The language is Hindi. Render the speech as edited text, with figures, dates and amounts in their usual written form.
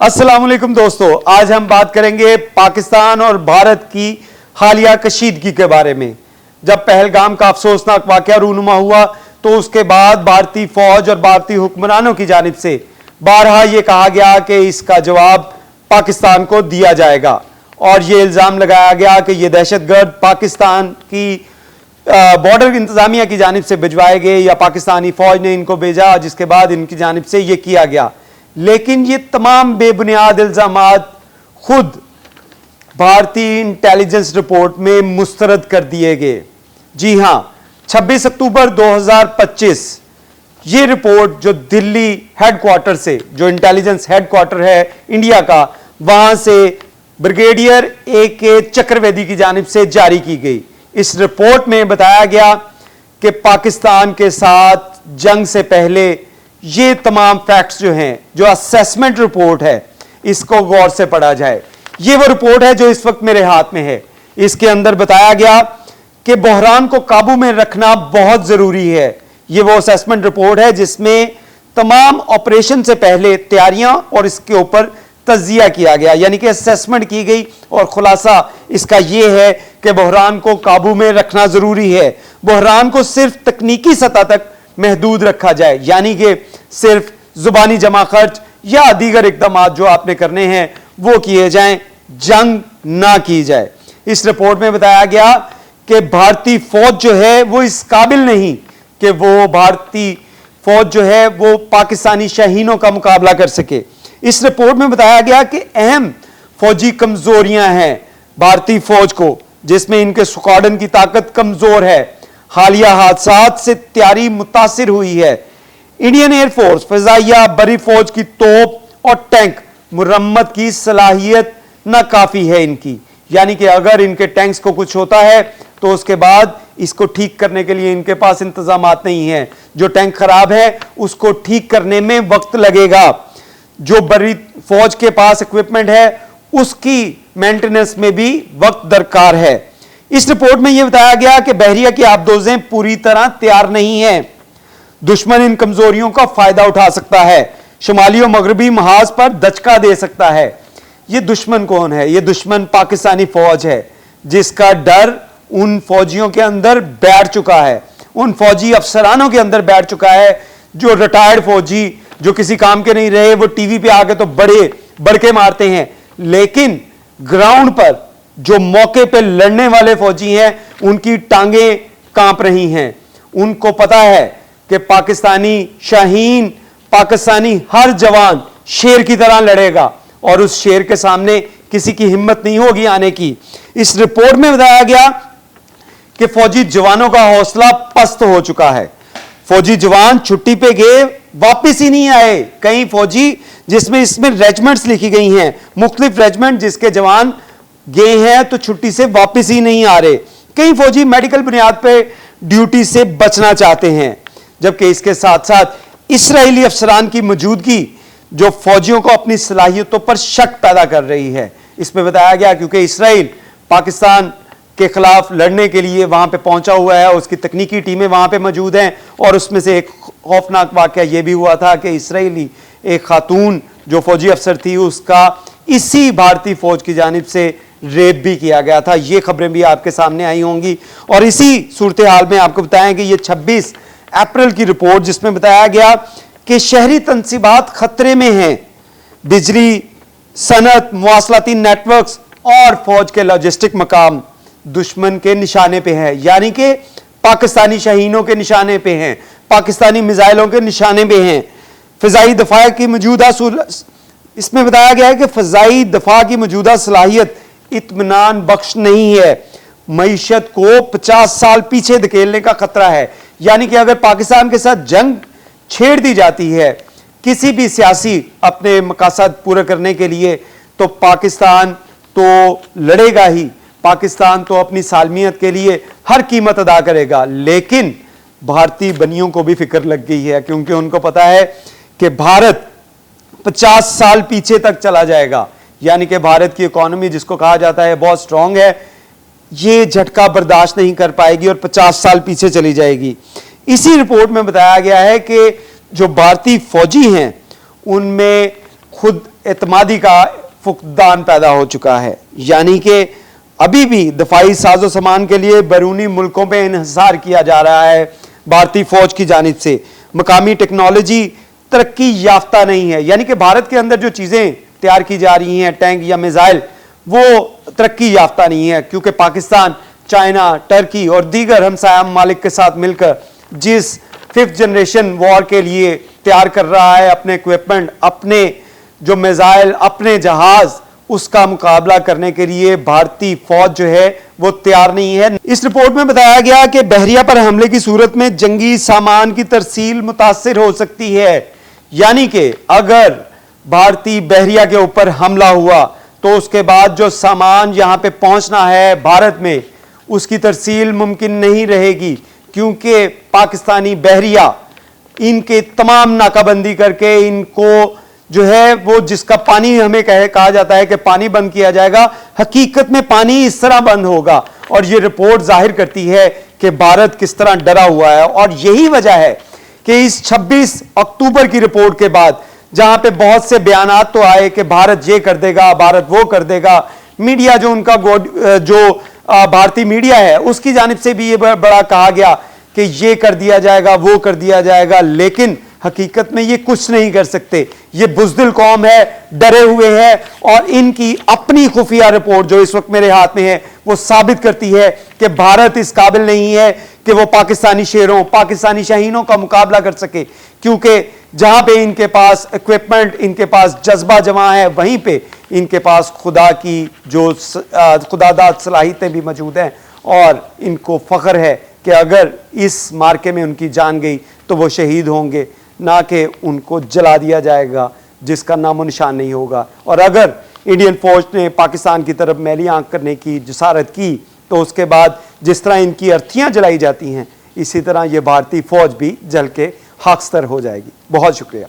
अस्सलाम वालेकुम दोस्तों, आज हम बात करेंगे पाकिस्तान और भारत की हालिया कशीदगी के बारे में। जब पहलगाम का अफसोसनाक वाकया रूनुमा हुआ तो उसके बाद भारतीय फौज और भारतीय हुक्मरानों की जानिब से बारहा यह कहा गया कि इसका जवाब पाकिस्तान को दिया जाएगा और यह इल्ज़ाम लगाया गया कि यह दहशतगर्द पाकिस्तान की बॉर्डर इंतजामिया की जानिब से भिजवाए गए या पाकिस्तानी फौज ने इनको भेजा, जिसके बाद इनकी जानिब से यह किया गया। लेकिन ये तमाम बेबुनियाद इल्जामात खुद भारतीय इंटेलिजेंस रिपोर्ट में मुस्तरद कर दिए गए। जी हां, 26 अक्टूबर 2025 ये रिपोर्ट जो दिल्ली हेडक्वार्टर से, जो इंटेलिजेंस हेडक्वार्टर है इंडिया का, वहां से ब्रिगेडियर AK चक्रवेदी की जानिब से जारी की गई। इस रिपोर्ट में बताया गया कि पाकिस्तान के साथ जंग से पहले ये तमाम फैक्ट्स जो हैं, जो असेसमेंट रिपोर्ट है, इसको गौर से पढ़ा जाए। ये वो रिपोर्ट है जो इस वक्त मेरे हाथ में है। इसके अंदर बताया गया कि बहरान को काबू में रखना बहुत जरूरी है। ये वो असेसमेंट रिपोर्ट है जिसमें तमाम ऑपरेशन से पहले तैयारियां और इसके ऊपर तज्जिया किया गया, यानी कि असेसमेंट की गई और खुलासा इसका यह है कि बहरान को काबू में रखना जरूरी है। बहरान को सिर्फ तकनीकी सतह तक महदूद रखा जाए, यानी कि सिर्फ जुबानी जमा खर्च या दीगर इकदाम जो आपने करने हैं वो किए जाएं, जंग ना की जाए। इस रिपोर्ट में बताया गया कि भारतीय फौज जो है वो इस काबिल नहीं कि वो भारतीय फौज जो है वो पाकिस्तानी शाहीनों का मुकाबला कर सके। इस रिपोर्ट में बताया गया कि अहम फौजी कमजोरियां हैं भारतीय फौज को, जिसमें इनके स्क्वाड्रन की ताकत कमजोर है। हालिया हादसात से तैयारी मुतासिर हुई है। इंडियन एयरफोर्स, फिजाइया, बरी फौज की तोप और टैंक मुरम्मत की सलाहियत नाकाफी है इनकी, यानी कि अगर इनके टैंक्स को कुछ होता है तो उसके बाद इसको ठीक करने के लिए इनके पास इंतजामात नहीं है। जो टैंक खराब है उसको ठीक करने में वक्त लगेगा। जो बरी फौज के पास इक्विपमेंट है उसकी मेंटेनेंस में भी वक्त दरकार है। इस रिपोर्ट में यह बताया गया कि बहरिया की आबदोजें पूरी तरह तैयार नहीं हैं। दुश्मन इन कमजोरियों का फायदा उठा सकता है, शुमाली और मगरबी महाज पर दचका दे सकता है। यह दुश्मन कौन है? यह दुश्मन पाकिस्तानी फौज है, जिसका डर उन फौजियों के अंदर बैठ चुका है, उन फौजी अफसरानों के अंदर बैठ चुका है, जो रिटायर्ड फौजी जो किसी काम के नहीं रहे, वो टीवी पे आके तो बड़े बड़के मारते हैं, लेकिन ग्राउंड पर जो मौके पे लड़ने वाले फौजी हैं उनकी टांगें कांप रही हैं। उनको पता है कि पाकिस्तानी शाहीन, पाकिस्तानी हर जवान शेर की तरह लड़ेगा और उस शेर के सामने किसी की हिम्मत नहीं होगी आने की। इस रिपोर्ट में बताया गया कि फौजी जवानों का हौसला पस्त हो चुका है। फौजी जवान छुट्टी पे गए, वापिस ही नहीं आए। कई फौजी, जिसमें इसमें रेजिमेंट्स लिखी गई हैं, मुख्तलिफ रेजिमेंट जिसके जवान गए हैं तो छुट्टी से वापस ही नहीं आ रहे। कई फौजी मेडिकल बुनियाद पे ड्यूटी से बचना चाहते हैं, जबकि इसके साथ साथ इस्राएली अफसरान की मौजूदगी जो फौजियों को अपनी सलाहियतों पर शक पैदा कर रही है। इसमें बताया गया क्योंकि इसराइल पाकिस्तान के खिलाफ लड़ने के लिए वहां पे पहुंचा हुआ है, उसकी तकनीकी टीमें वहां पे मौजूद हैं, और उसमें से एक खौफनाक वाकया यह भी हुआ था कि इसराइली एक खातून जो फौजी अफसर थी उसका इसी भारतीय फौज की जानिब से रेप भी किया गया था। ये खबरें भी आपके सामने आई होंगी। और इसी सूरत हाल में आपको बताएं कि ये 26 अप्रैल की रिपोर्ट, जिसमें बताया गया कि शहरी तनसीबात खतरे में हैं, बिजली, सनत, मवासलाती नेटवर्क्स और फौज के लॉजिस्टिक मकाम दुश्मन के निशाने पे है, यानी कि पाकिस्तानी शाहीनों के निशाने पे हैं, पाकिस्तानी मिसाइलों के निशाने पे हैं। फिजाई दफा की मौजूदा, इसमें बताया गया है कि फिजाई दफा की मौजूदा सलाहियत इत्मीनान बख्श नहीं है। मईशत को 50 साल पीछे धकेलने का खतरा है, यानी कि अगर पाकिस्तान के साथ जंग छेड़ दी जाती है किसी भी सियासी अपने मकासद पूरे करने के लिए, तो पाकिस्तान तो लड़ेगा ही, पाकिस्तान तो अपनी सालमियत के लिए हर कीमत अदा करेगा। लेकिन भारतीय बनियों को भी फिक्र लग गई है, क्योंकि उनको पता है कि भारत 50 साल पीछे तक चला जाएगा, यानी कि भारत की इकोनॉमी जिसको कहा जाता है बहुत स्ट्रांग है, ये झटका बर्दाश्त नहीं कर पाएगी और 50 साल पीछे चली जाएगी। इसी रिपोर्ट में बताया गया है कि जो भारतीय फौजी हैं उनमें खुद एतमादी का फुकदान पैदा हो चुका है। यानी कि अभी भी दफाई साजो सामान के लिए बैरूनी मुल्कों में इन्हिसार किया जा रहा है भारतीय फौज की जानिब से। मकामी टेक्नोलॉजी तरक्की याफ्ता नहीं है, यानी कि भारत के अंदर जो चीज़ें तैयार की जा रही हैं, टैंक या मिसाइल, वो तरक्की याफ्ता नहीं है, क्योंकि पाकिस्तान, चाइना, टर्की और दीगर हमसाया ममालिक के साथ मिलकर जिस 5th जनरेशन वॉर के लिए तैयार कर रहा है अपने इक्विपमेंट, अपने जो मिसाइल, अपने जहाज, उसका मुकाबला करने के लिए भारतीय फौज जो है वो तैयार नहीं है। इस रिपोर्ट में बताया गया कि बहरिया पर हमले की सूरत में जंगी सामान की तरसील मुतासिर हो सकती है। यानी कि अगर भारतीय बहरिया के ऊपर हमला हुआ तो उसके बाद जो सामान यहां पे पहुंचना है भारत में, उसकी तरसील मुमकिन नहीं रहेगी, क्योंकि पाकिस्तानी बहरिया इनके तमाम नाकाबंदी करके इनको जो है वो जिसका पानी हमें कहा जाता है कि पानी बंद किया जाएगा, हकीकत में पानी इस तरह बंद होगा। और ये रिपोर्ट जाहिर करती है कि भारत किस तरह डरा हुआ है। और यही वजह है कि इस 26 अक्टूबर की रिपोर्ट के बाद, जहां पे बहुत से बयानात तो आए कि भारत ये कर देगा, भारत वो कर देगा, मीडिया जो उनका जो भारतीय मीडिया है उसकी जानिब से भी ये बड़ा कहा गया कि ये कर दिया जाएगा, वो कर दिया जाएगा, लेकिन हकीकत में ये कुछ नहीं कर सकते। ये बुज़दिल कौम है, डरे हुए हैं, और इनकी अपनी खुफिया रिपोर्ट जो इस वक्त मेरे हाथ में है वो साबित करती है कि भारत इस काबिल नहीं है कि वो पाकिस्तानी शेरों, पाकिस्तानी शाहीनों का मुकाबला कर सके, क्योंकि जहां पे इनके पास इक्विपमेंट, इनके पास जज्बा जमा है, वहीं पे इनके पास खुदा की जो खुदादाद सलाहियतें भी मौजूद हैं। और इनको फख्र है कि अगर इस मार्के में उनकी जान गई तो वो शहीद होंगे, ना कि उनको जला दिया जाएगा जिसका नामो निशान नहीं होगा। और अगर इंडियन फौज ने पाकिस्तान की तरफ मैली आंख करने की जसारत की तो उसके बाद जिस तरह इनकी अर्थियां जलाई जाती हैं, इसी तरह ये भारतीय फौज भी जल के खाकस्तर हो जाएगी। बहुत शुक्रिया।